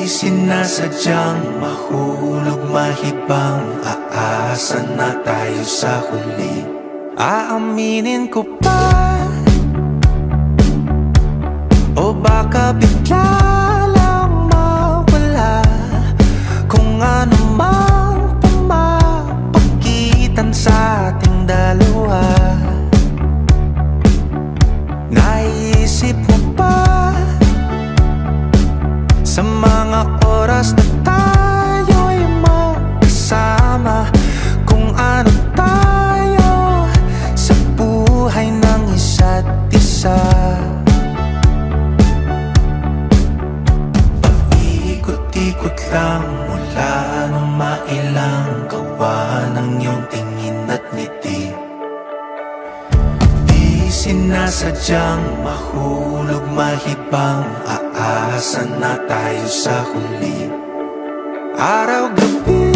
Sinasadyang mahulog, mahibang, aasa na tayo sa huli. Aaminin ko pa, o baka bigla lang mawala kung ano mang pumapagitan sa ating dalawa. Naisip mo pa sa mga oras na tayo'y magkasama, kung ano tayo sa buhay ng isa't isa. Paikot-ikot lang mula nung mailang gawa ng iyong tingin at ngiti. Di sinasadyang mahulog, mahibang, aasa na tayo sa huli. Araw-gabi,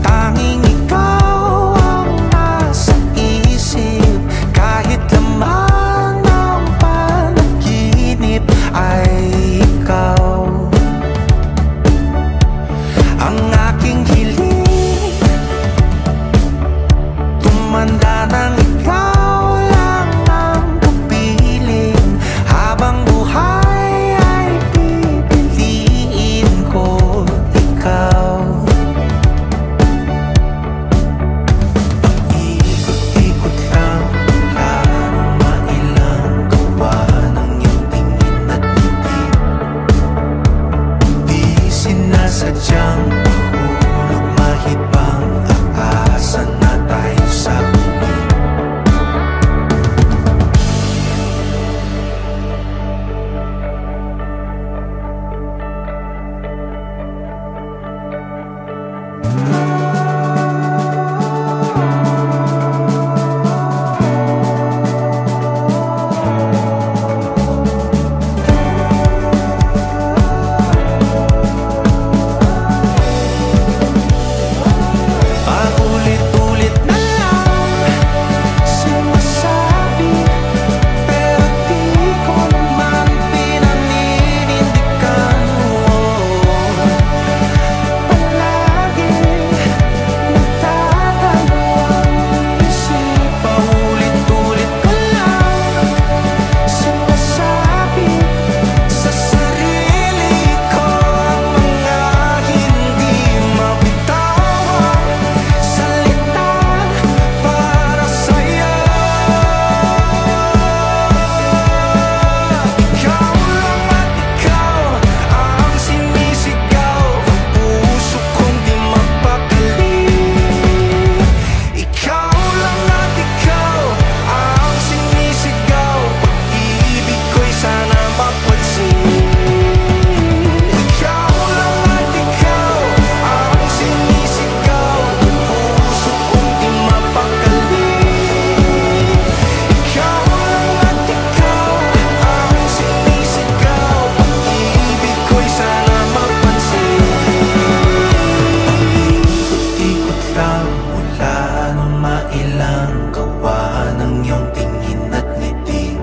tanging ikaw ang nasa isip. Kahit lamang ng panaginip ay ikaw ang aking hiling. Tumanda ng ikaw lang ang kapiling, habang buhay ay pipiliin ko ikaw. Paikot-ikot lang mula nung mailang gawa ng iyong tingin at ngiti. Di sinasadyang mahulog, mahibang, aasa na tayo sa huli. Paulit-ulit na lang sinasabi, pero di ko naman pinaninindigan mo. Palagi nagdadalawang isip. Paulit-ulit ko lang sinasabi sa sarili ko ang mga hindi mabitawang salita para sa'yo. Ikaw lang at ikaw ang sinisigaw, ang puso kong di mapakali. Ikaw lang at ikaw ang sinisigaw, pag-ibig ko'y sana mapansin. Ikaw lang at ikaw ang sinisigaw, ang puso kong di mapakali. Ikaw lang at ikaw ang sinisigaw, pag-ibig ko'y sana mapansin. Ikot-ikot lang mula nung mailang gawa ng iyong tingin at ngiti.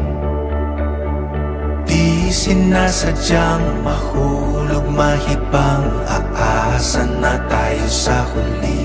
Di sinasadyang mahulog, mahibang, aasa na tayo sa huli.